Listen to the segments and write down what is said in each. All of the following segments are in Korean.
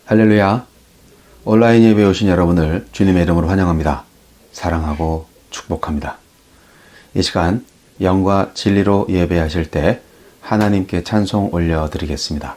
할렐루야. 온라인 예배에 오신 여러분을 주님의 이름으로 환영합니다. 사랑하고 축복합니다. 이 시간 영과 진리로 예배하실 때 하나님께 찬송 올려드리겠습니다.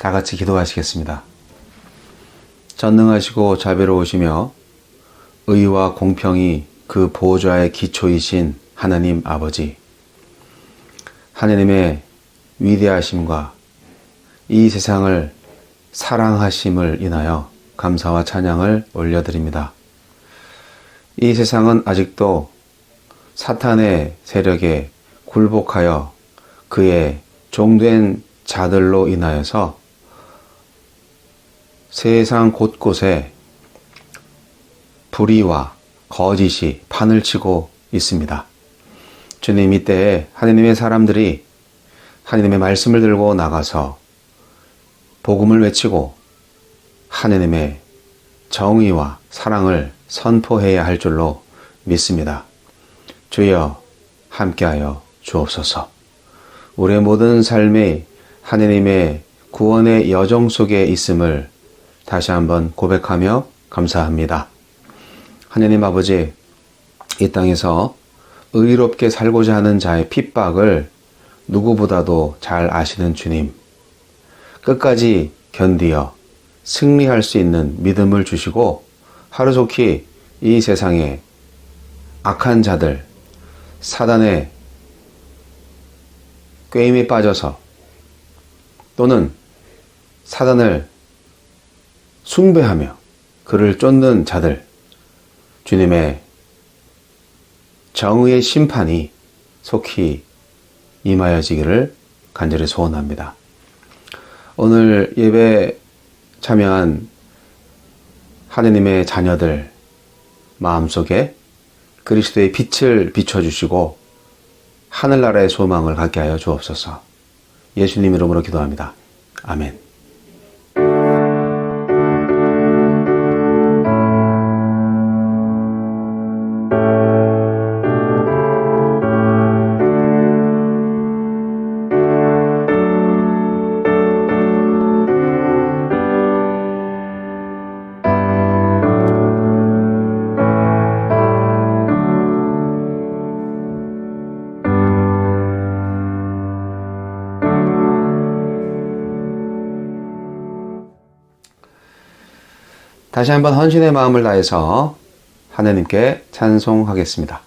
다 같이 기도하시겠습니다. 전능하시고 자비로우시며 의와 공평이 그 보호자의 기초이신 하나님 아버지, 하나님의 위대하심과 이 세상을 사랑하심을 인하여 감사와 찬양을 올려드립니다. 이 세상은 아직도 사탄의 세력에 굴복하여 그의 종된 자들로 인하여서 세상 곳곳에 불의와 거짓이 판을 치고 있습니다. 주님, 이때에 하나님의 사람들이 하나님의 말씀을 들고 나가서 복음을 외치고 하나님의 정의와 사랑을 선포해야 할 줄로 믿습니다. 주여 함께하여 주옵소서. 우리의 모든 삶이 하나님의 구원의 여정 속에 있음을 다시 한번 고백하며 감사합니다. 하나님 아버지, 이 땅에서 의롭게 살고자 하는 자의 핍박을 누구보다도 잘 아시는 주님, 끝까지 견디어 승리할 수 있는 믿음을 주시고 하루속히 이 세상에 악한 자들, 사단의 꾀임에 빠져서 또는 사단을 숭배하며 그를 쫓는 자들, 주님의 정의의 심판이 속히 임하여지기를 간절히 소원합니다. 오늘 예배 참여한 하느님의 자녀들 마음속에 그리스도의 빛을 비춰주시고 하늘나라의 소망을 갖게 하여 주옵소서. 예수님 이름으로 기도합니다. 아멘. 다시 한번 헌신의 마음을 다해서 하나님께 찬송하겠습니다.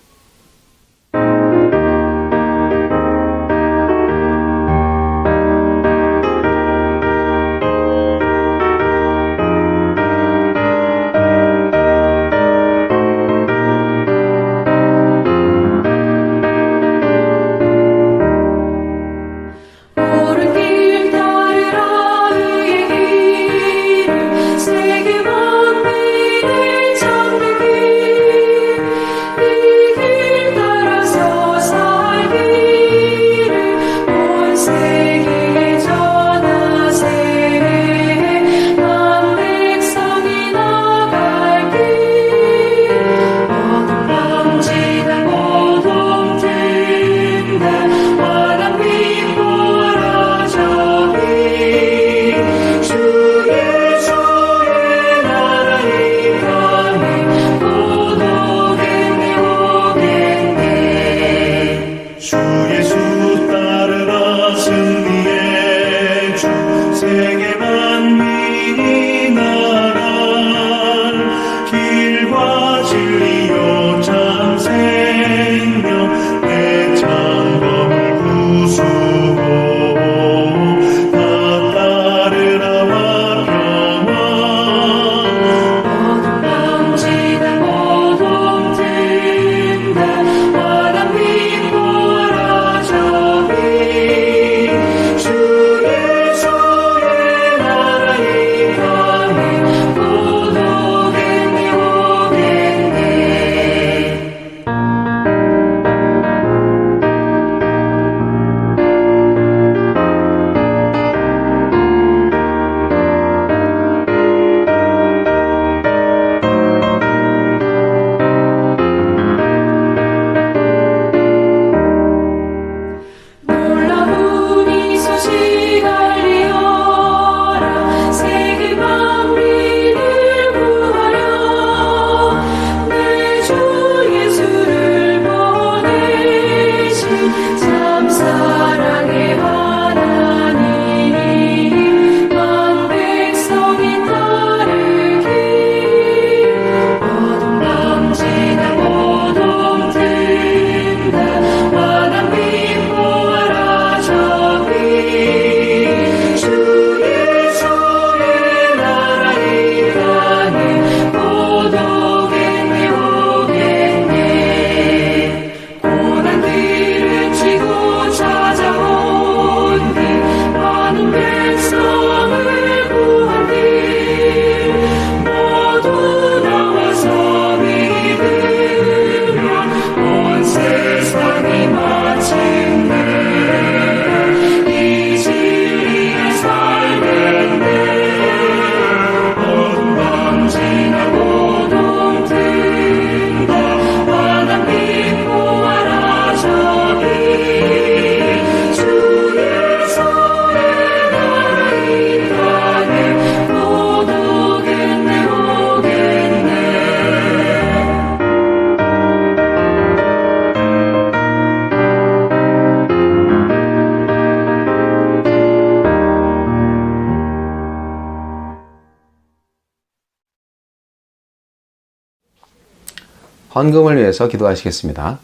헌금을 위해서 기도하시겠습니다.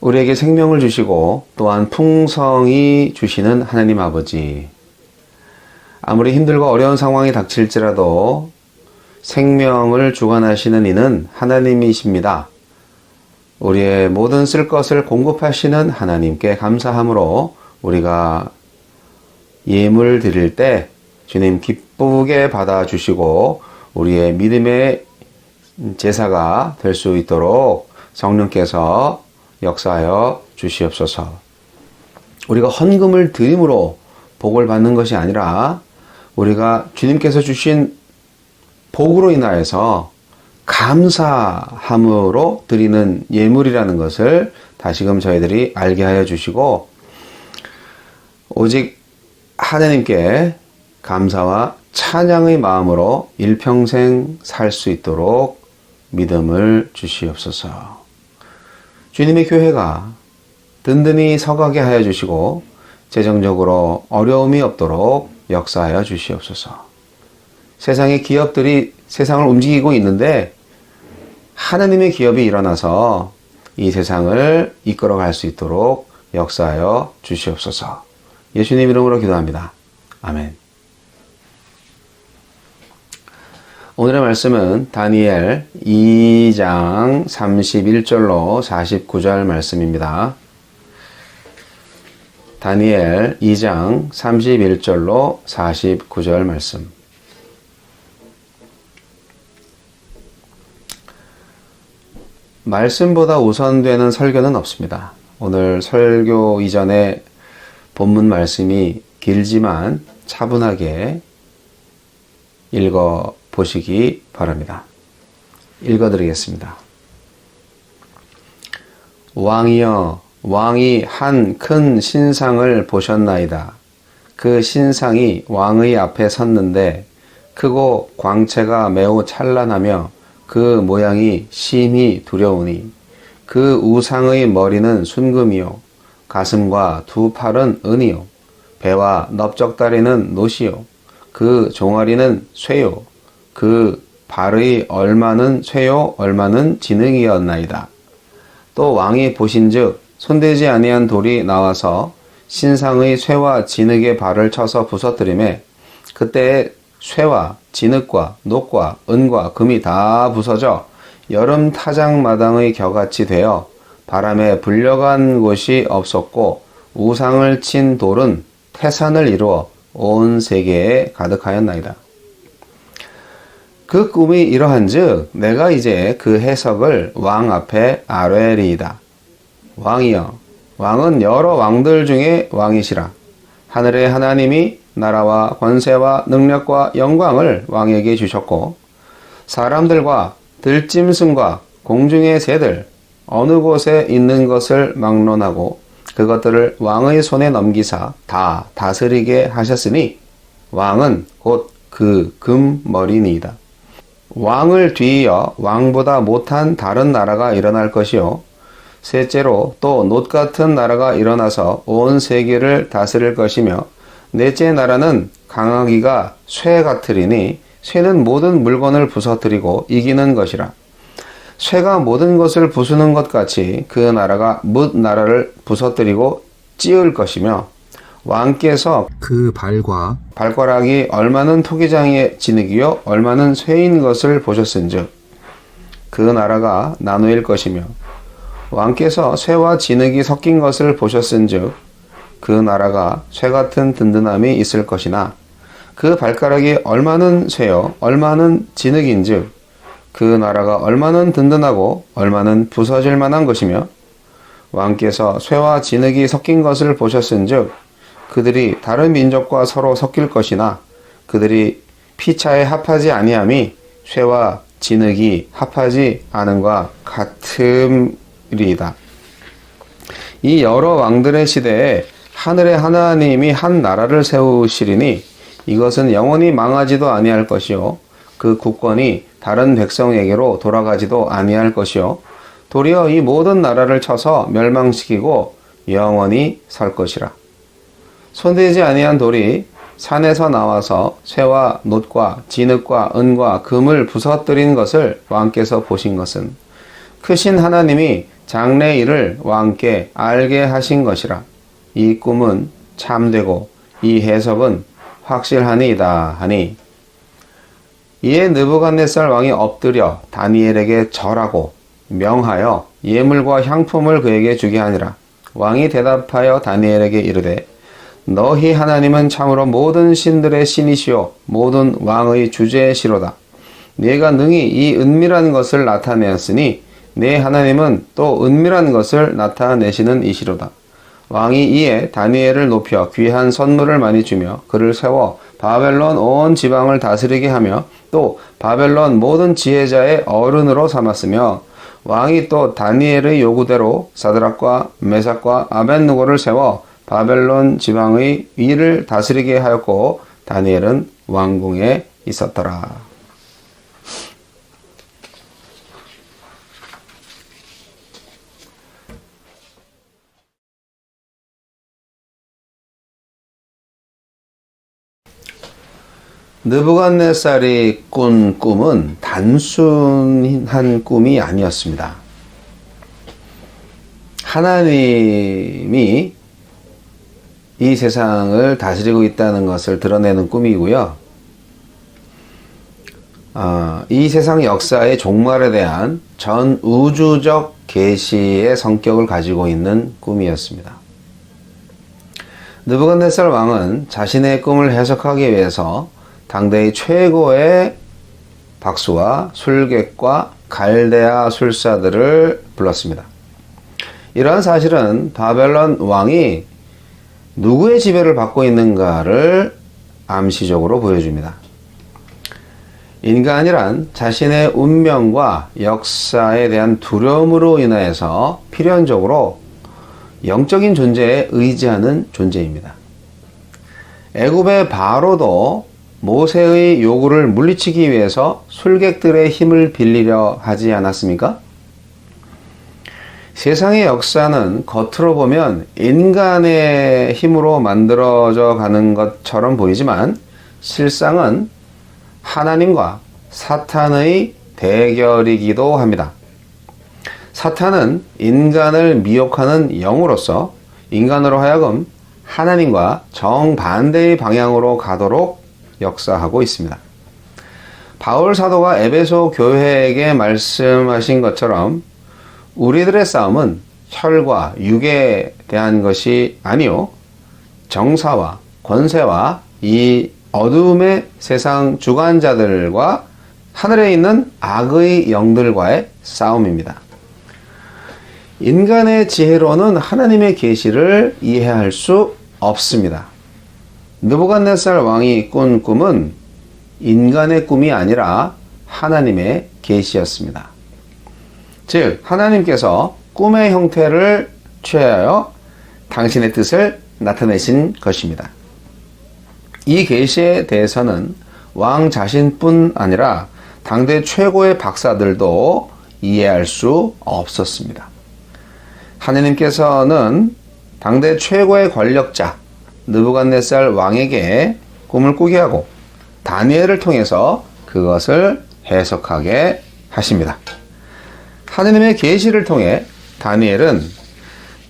우리에게 생명을 주시고 또한 풍성히 주시는 하나님 아버지, 아무리 힘들고 어려운 상황이 닥칠지라도 생명을 주관하시는 이는 하나님이십니다. 우리의 모든 쓸 것을 공급하시는 하나님께 감사함으로 우리가 예물 드릴 때 주님 기쁘게 받아주시고 우리의 믿음의 제사가 될 수 있도록 성령께서 역사하여 주시옵소서. 우리가 헌금을 드림으로 복을 받는 것이 아니라 우리가 주님께서 주신 복으로 인하여서 감사함으로 드리는 예물이라는 것을 다시금 저희들이 알게 하여 주시고, 오직 하나님께 감사와 찬양의 마음으로 일평생 살 수 있도록 믿음을 주시옵소서. 주님의 교회가 든든히 서가게 하여 주시고 재정적으로 어려움이 없도록 역사하여 주시옵소서. 세상의 기업들이 세상을 움직이고 있는데 하나님의 기업이 일어나서 이 세상을 이끌어갈 수 있도록 역사하여 주시옵소서. 예수님 이름으로 기도합니다. 아멘. 오늘의 말씀은 다니엘 2장 31절로 49절 말씀입니다. 다니엘 2장 31절로 49절 말씀. 말씀보다 우선되는 설교는 없습니다. 오늘 설교 이전에 본문 말씀이 길지만 차분하게 읽어 보시기 바랍니다. 읽어 드리겠습니다. 왕이여, 왕이 한 큰 신상을 보셨나이다. 그 신상이 왕의 앞에 섰는데 크고 광채가 매우 찬란하며 그 모양이 심히 두려우니 그 우상의 머리는 순금이요 가슴과 두 팔은 은이요 배와 넓적다리는 노시요 그 종아리는 쇠요 그 발의 얼마는 쇠요 얼마는 진흙이었나이다. 또 왕이 보신즉 손대지 아니한 돌이 나와서 신상의 쇠와 진흙의 발을 쳐서 부서뜨리매 그때에 쇠와 진흙과 녹과 은과 금이 다 부서져 여름 타작마당의 겨같이 되어 바람에 불려간 곳이 없었고 우상을 친 돌은 태산을 이루어 온 세계에 가득하였나이다. 그 꿈이 이러한즉 내가 이제 그 해석을 왕 앞에 아뢰리이다. 왕이여, 왕은 여러 왕들 중에 왕이시라. 하늘의 하나님이 나라와 권세와 능력과 영광을 왕에게 주셨고 사람들과 들짐승과 공중의 새들 어느 곳에 있는 것을 막론하고 그것들을 왕의 손에 넘기사 다 다스리게 하셨으니 왕은 곧 그 금머리니이다. 왕을 뒤이어 왕보다 못한 다른 나라가 일어날 것이요 셋째로 또 놋 같은 나라가 일어나서 온 세계를 다스릴 것이며 넷째 나라는 강하기가 쇠 같으리니 쇠는 모든 물건을 부서뜨리고 이기는 것이라. 쇠가 모든 것을 부수는 것 같이 그 나라가 뭇 나라를 부서뜨리고 찌을 것이며 왕께서 그 발과 발가락이 얼마는 토기장의 진흙이요 얼마는 쇠인 것을 보셨은즉 그 나라가 나누일 것이며 왕께서 쇠와 진흙이 섞인 것을 보셨은즉 그 나라가 쇠 같은 든든함이 있을 것이나 그 발가락이 얼마는 쇠요 얼마는 진흙인즉 그 나라가 얼마는 든든하고 얼마는 부서질 만한 것이며 왕께서 쇠와 진흙이 섞인 것을 보셨은즉 그들이 다른 민족과 서로 섞일 것이나 그들이 피차에 합하지 아니함이 쇠와 진흙이 합하지 않음과 같음이리이다. 이 여러 왕들의 시대에 하늘의 하나님이 한 나라를 세우시리니 이것은 영원히 망하지도 아니할 것이요 그 국권이 다른 백성에게로 돌아가지도 아니할 것이요 도리어 이 모든 나라를 쳐서 멸망시키고 영원히 설 것이라. 손대지 아니한 돌이 산에서 나와서 쇠와 놋과 진흙과 은과 금을 부서뜨린 것을 왕께서 보신 것은 크신 하나님이 장래 일을 왕께 알게 하신 것이라. 이 꿈은 참되고 이 해석은 확실하니이다 하니 이에 느부갓네살 왕이 엎드려 다니엘에게 절하고 명하여 예물과 향품을 그에게 주게 하니라. 왕이 대답하여 다니엘에게 이르되 너희 하나님은 참으로 모든 신들의 신이시오 모든 왕의 주제시로다. 네가 능히 이 은밀한 것을 나타내었으니 네 하나님은 또 은밀한 것을 나타내시는 이시로다. 왕이 이에 다니엘을 높여 귀한 선물을 많이 주며 그를 세워 바벨론 온 지방을 다스리게 하며 또 바벨론 모든 지혜자의 어른으로 삼았으며 왕이 또 다니엘의 요구대로 사드락과 메삭과 아벳느고를 세워 바벨론 지방의 위를 다스리게 하였고 다니엘은 왕궁에 있었더라. 느부갓네살이 꾼 꿈은 단순한 꿈이 아니었습니다. 하나님이 이 세상을 다스리고 있다는 것을 드러내는 꿈이고요. 이 세상 역사의 종말에 대한 전 우주적 계시의 성격을 가지고 있는 꿈이었습니다. 느부갓네살 왕은 자신의 꿈을 해석하기 위해서 당대의 최고의 박수와 술객과 갈대아 술사들을 불렀습니다. 이러한 사실은 바벨론 왕이 누구의 지배를 받고 있는가를 암시적으로 보여줍니다. 인간이란 자신의 운명과 역사에 대한 두려움으로 인하여서 필연적으로 영적인 존재에 의지하는 존재입니다. 애굽의 바로도 모세의 요구를 물리치기 위해서 술객들의 힘을 빌리려 하지 않았습니까? 세상의 역사는 겉으로 보면 인간의 힘으로 만들어져 가는 것처럼 보이지만 실상은 하나님과 사탄의 대결이기도 합니다. 사탄은 인간을 미혹하는 영으로서 인간으로 하여금 하나님과 정반대의 방향으로 가도록 역사하고 있습니다. 바울 사도가 에베소 교회에게 말씀하신 것처럼 우리들의 싸움은 혈과 육에 대한 것이 아니요 정사와 권세와 이 어둠의 세상 주관자들과 하늘에 있는 악의 영들과의 싸움입니다. 인간의 지혜로는 하나님의 계시를 이해할 수 없습니다. 느부갓네살 왕이 꾼 꿈은 인간의 꿈이 아니라 하나님의 계시였습니다. 즉 하나님께서 꿈의 형태를 취하여 당신의 뜻을 나타내신 것입니다. 이 계시에 대해서는 왕 자신뿐 아니라 당대 최고의 박사들도 이해할 수 없었습니다. 하느님께서는 당대 최고의 권력자 느부갓네살 왕에게 꿈을 꾸게 하고 다니엘을 통해서 그것을 해석하게 하십니다. 하느님의 계시를 통해 다니엘은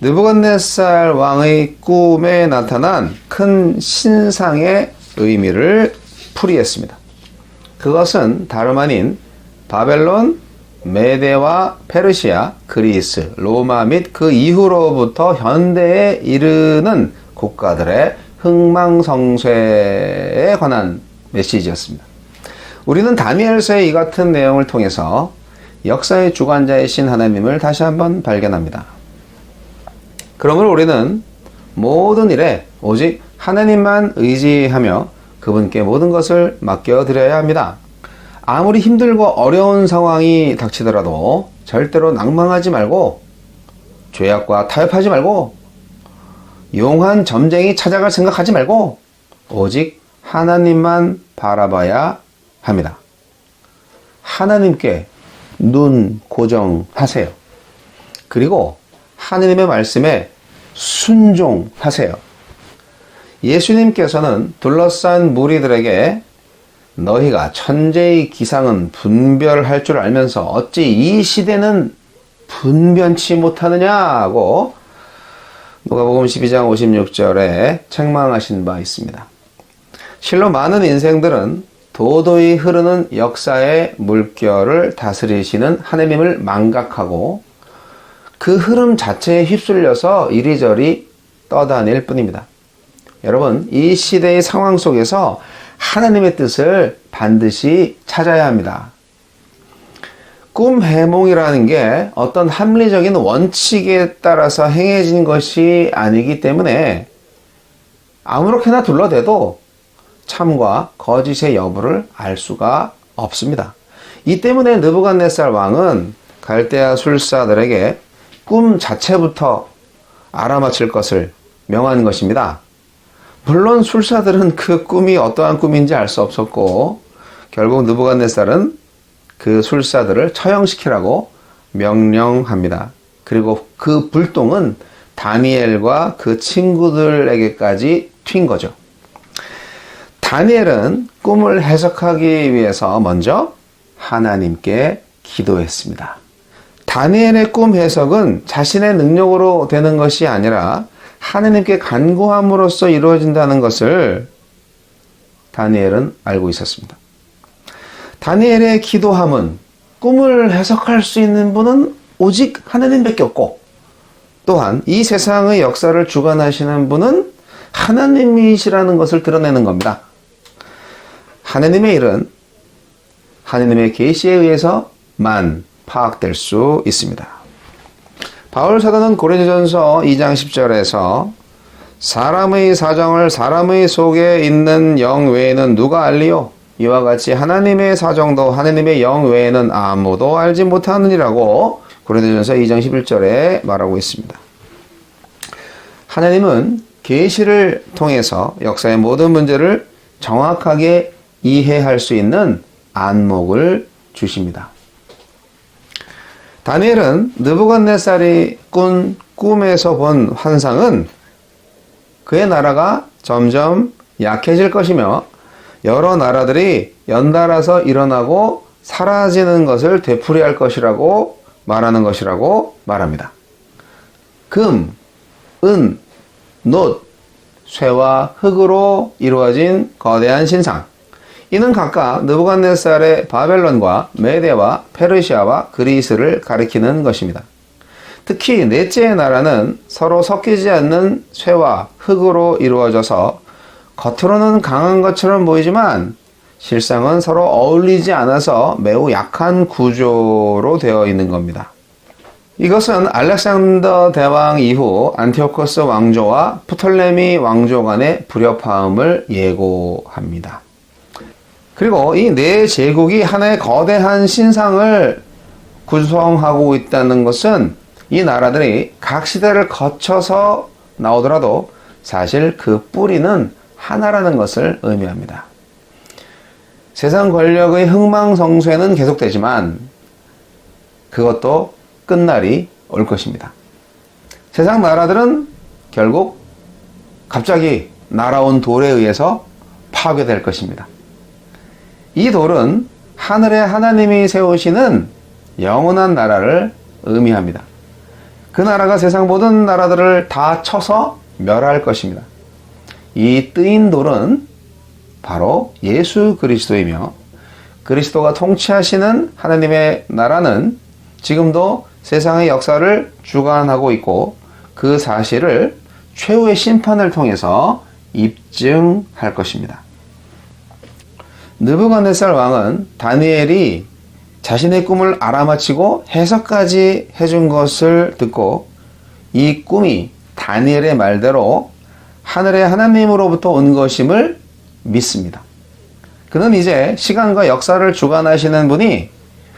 느부갓네살 왕의 꿈에 나타난 큰 신상의 의미를 풀이했습니다. 그것은 다름 아닌 바벨론, 메데와 페르시아, 그리스, 로마 및 그 이후로부터 현대에 이르는 국가들의 흥망성쇠에 관한 메시지였습니다. 우리는 다니엘서의 이 같은 내용을 통해서 역사의 주관자이신 하나님을 다시 한번 발견합니다. 그러므로 우리는 모든 일에 오직 하나님만 의지하며 그분께 모든 것을 맡겨드려야 합니다. 아무리 힘들고 어려운 상황이 닥치더라도 절대로 낭망하지 말고 죄악과 타협하지 말고 용한 점쟁이 찾아갈 생각하지 말고 오직 하나님만 바라봐야 합니다. 하나님께 눈 고정하세요. 그리고 하느님의 말씀에 순종하세요. 예수님께서는 둘러싼 무리들에게 너희가 천재의 기상은 분별할 줄 알면서 어찌 이 시대는 분변치 못하느냐고 누가복음 12장 56절에 책망하신 바 있습니다. 실로 많은 인생들은 도도히 흐르는 역사의 물결을 다스리시는 하느님을 망각하고 그 흐름 자체에 휩쓸려서 이리저리 떠다닐 뿐입니다. 여러분, 이 시대의 상황 속에서 하나님의 뜻을 반드시 찾아야 합니다. 꿈 해몽이라는 게 어떤 합리적인 원칙에 따라서 행해진 것이 아니기 때문에 아무렇게나 둘러대도 참과 거짓의 여부를 알 수가 없습니다. 이 때문에 느부갓네살 왕은 갈대아 술사들에게 꿈 자체부터 알아맞힐 것을 명한 것입니다. 물론 술사들은 그 꿈이 어떠한 꿈인지 알 수 없었고 결국 느부갓네살은 그 술사들을 처형시키라고 명령합니다. 그리고 그 불똥은 다니엘과 그 친구들에게까지 튄 거죠. 다니엘은 꿈을 해석하기 위해서 먼저 하나님께 기도했습니다. 다니엘의 꿈 해석은 자신의 능력으로 되는 것이 아니라 하나님께 간구함으로써 이루어진다는 것을 다니엘은 알고 있었습니다. 다니엘의 기도함은 꿈을 해석할 수 있는 분은 오직 하나님밖에 없고, 또한 이 세상의 역사를 주관하시는 분은 하나님이시라는 것을 드러내는 겁니다. 하나님의 일은 하나님의 계시에 의해서만 파악될 수 있습니다. 바울 사도는 고린도전서 2장 10절에서 사람의 사정을 사람의 속에 있는 영 외에는 누가 알리요? 이와 같이 하나님의 사정도 하나님의 영 외에는 아무도 알지 못하느니라고 고린도전서 2장 11절에 말하고 있습니다. 하나님은 계시를 통해서 역사의 모든 문제를 정확하게 이해할 수 있는 안목을 주십니다. 다니엘은 느부갓네살이 꾼 꿈에서 본 환상은 그의 나라가 점점 약해질 것이며 여러 나라들이 연달아서 일어나고 사라지는 것을 되풀이할 것이라고 말하는 것이라고 말합니다. 금, 은, 놋, 쇠와 흙으로 이루어진 거대한 신상. 이는 각각 느부갓네살의 바벨론과 메데와 페르시아와 그리스를 가리키는 것입니다. 특히 넷째의 나라는 서로 섞이지 않는 쇠와 흙으로 이루어져서 겉으로는 강한 것처럼 보이지만 실상은 서로 어울리지 않아서 매우 약한 구조로 되어 있는 겁니다. 이것은 알렉산더 대왕 이후 안티오코스 왕조와 프톨레미 왕조 간의 불협화음을 예고합니다. 그리고 이 네 제국이 하나의 거대한 신상을 구성하고 있다는 것은 이 나라들이 각 시대를 거쳐서 나오더라도 사실 그 뿌리는 하나라는 것을 의미합니다. 세상 권력의 흥망성쇠는 계속되지만 그것도 끝날이 올 것입니다. 세상 나라들은 결국 갑자기 날아온 돌에 의해서 파괴될 것입니다. 이 돌은 하늘의 하나님이 세우시는 영원한 나라를 의미합니다. 그 나라가 세상 모든 나라들을 다 쳐서 멸할 것입니다. 이 뜨인 돌은 바로 예수 그리스도이며 그리스도가 통치하시는 하나님의 나라는 지금도 세상의 역사를 주관하고 있고 그 사실을 최후의 심판을 통해서 입증할 것입니다. 느부갓네살 왕은 다니엘이 자신의 꿈을 알아맞히고 해석까지 해준 것을 듣고 이 꿈이 다니엘의 말대로 하늘의 하나님으로부터 온 것임을 믿습니다. 그는 이제 시간과 역사를 주관하시는 분이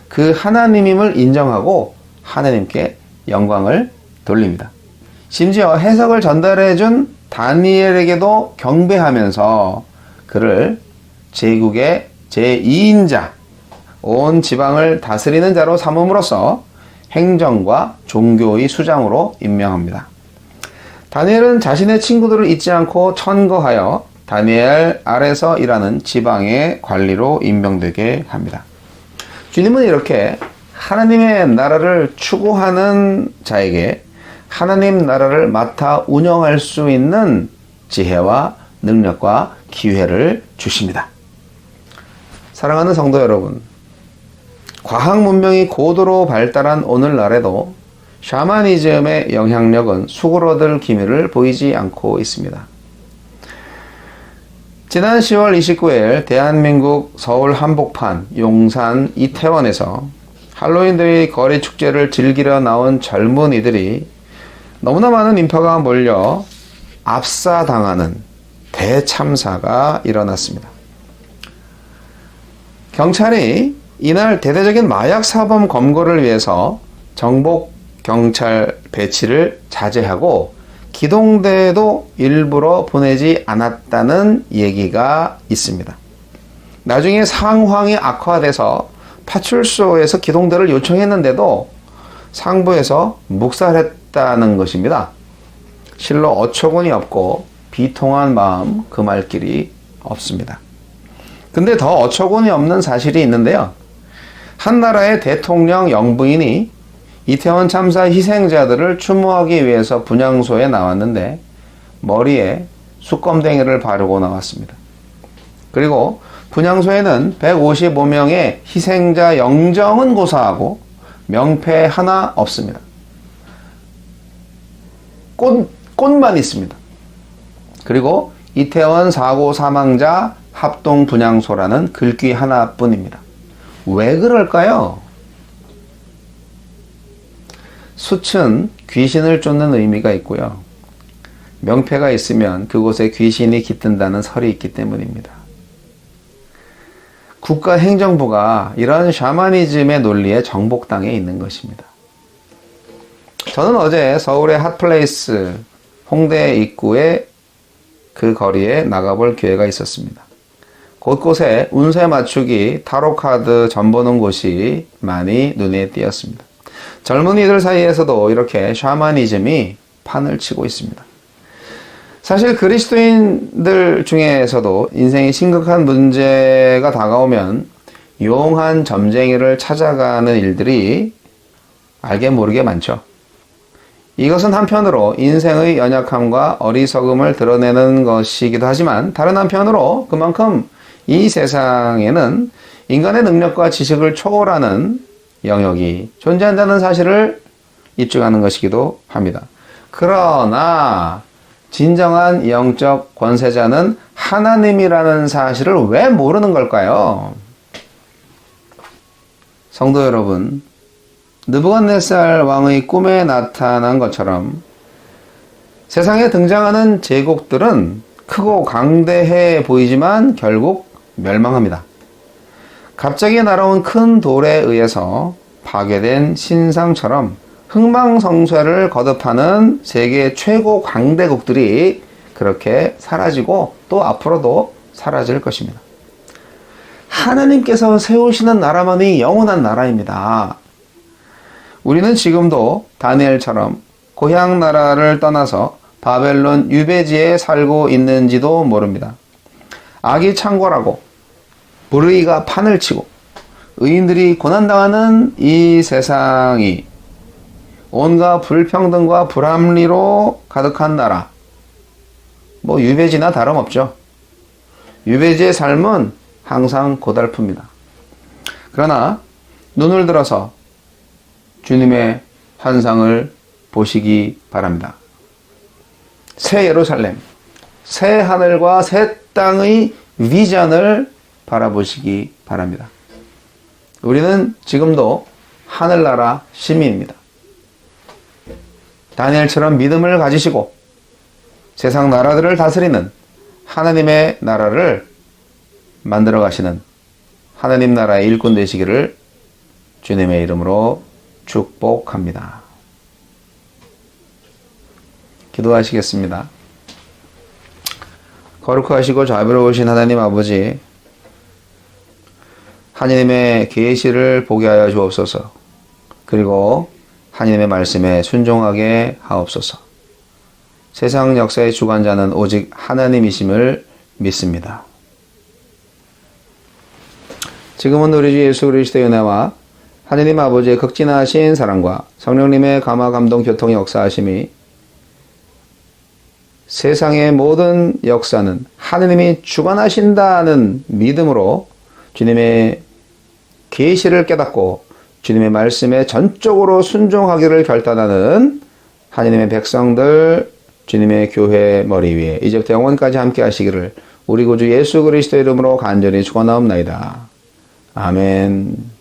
그 하나님임을 인정하고 하나님께 영광을 돌립니다. 심지어 해석을 전달해준 다니엘에게도 경배하면서 그를 제국의 제2인자, 온 지방을 다스리는 자로 삼음으로써 행정과 종교의 수장으로 임명합니다. 다니엘은 자신의 친구들을 잊지 않고 천거하여 다니엘 아래서 일하는 지방의 관리로 임명되게 합니다. 주님은 이렇게 하나님의 나라를 추구하는 자에게 하나님 나라를 맡아 운영할 수 있는 지혜와 능력과 기회를 주십니다. 사랑하는 성도 여러분, 과학 문명이 고도로 발달한 오늘날에도 샤머니즘의 영향력은 수그러들 기미를 보이지 않고 있습니다. 지난 10월 29일 대한민국 서울 한복판, 용산, 이태원에서 할로윈데이 거리 축제를 즐기러 나온 젊은이들이 너무나 많은 인파가 몰려 압사당하는 대참사가 일어났습니다. 경찰이 이날 대대적인 마약 사범 검거를 위해서 정복 경찰 배치를 자제하고 기동대도 일부러 보내지 않았다는 얘기가 있습니다. 나중에 상황이 악화돼서 파출소에서 기동대를 요청했는데도 상부에서 묵살했다는 것입니다. 실로 어처구니 없고 비통한 마음 그 말길이 없습니다. 근데 더 어처구니 없는 사실이 있는데요. 한 나라의 대통령 영부인이 이태원 참사 희생자들을 추모하기 위해서 분향소에 나왔는데 머리에 숯검댕이를 바르고 나왔습니다. 그리고 분향소에는 155명의 희생자 영정은 고사하고 명패 하나 없습니다. 꽃만 있습니다. 그리고 이태원 사고 사망자 합동 분향소라는 글귀 하나뿐입니다. 왜 그럴까요? 숯은 귀신을 쫓는 의미가 있고요. 명패가 있으면 그곳에 귀신이 깃든다는 설이 있기 때문입니다. 국가행정부가 이런 샤머니즘의 논리에 정복당해 있는 것입니다. 저는 어제 서울의 핫플레이스 홍대 입구의 그 거리에 나가볼 기회가 있었습니다. 곳곳에 운세 맞추기, 타로카드 점 보는 곳이 많이 눈에 띄었습니다. 젊은이들 사이에서도 이렇게 샤머니즘이 판을 치고 있습니다. 사실 그리스도인들 중에서도 인생이 심각한 문제가 다가오면 용한 점쟁이를 찾아가는 일들이 알게 모르게 많죠. 이것은 한편으로 인생의 연약함과 어리석음을 드러내는 것이기도 하지만 다른 한편으로 그만큼 이 세상에는 인간의 능력과 지식을 초월하는 영역이 존재한다는 사실을 입증하는 것이기도 합니다. 그러나 진정한 영적 권세자는 하나님이라는 사실을 왜 모르는 걸까요? 성도 여러분, 느부갓네살 왕의 꿈에 나타난 것처럼 세상에 등장하는 제국들은 크고 강대해 보이지만 결국 멸망합니다. 갑자기 날아온 큰 돌에 의해서 파괴된 신상처럼 흥망성쇠를 거듭하는 세계 최고 강대국들이 그렇게 사라지고 또 앞으로도 사라질 것입니다. 하나님께서 세우시는 나라만이 영원한 나라입니다. 우리는 지금도 다니엘처럼 고향 나라를 떠나서 바벨론 유배지에 살고 있는지도 모릅니다. 악이 창궐하고 불의가 판을 치고 의인들이 고난당하는 이 세상이 온갖 불평등과 불합리로 가득한 나라, 유배지나 다름없죠. 유배지의 삶은 항상 고달픕니다. 그러나 눈을 들어서 주님의 환상을 보시기 바랍니다. 새 예루살렘, 새 하늘과 새 땅의 비전을 바라보시기 바랍니다. 우리는 지금도 하늘나라 시민입니다. 다니엘처럼 믿음을 가지시고 세상 나라들을 다스리는 하나님의 나라를 만들어 가시는 하나님 나라의 일꾼 되시기를 주님의 이름으로 축복합니다. 기도하시겠습니다. 거룩하시고 자비로우신 하나님 아버지, 하나님의 계시를 보게 하여 주옵소서. 그리고 하나님의 말씀에 순종하게 하옵소서. 세상 역사의 주관자는 오직 하나님이심을 믿습니다. 지금은 우리 주 예수 그리스도의 은혜와 하나님 아버지의 극진하신 사랑과 성령님의 감화 감동 교통의 역사하심이 세상의 모든 역사는 하나님이 주관하신다는 믿음으로 주님의 계시를 깨닫고 주님의 말씀에 전적으로 순종하기를 결단하는 하나님의 백성들, 주님의 교회 머리 위에 이제부터 영원까지 함께 하시기를 우리 구주 예수 그리스도의 이름으로 간절히 축원하옵나이다. 아멘.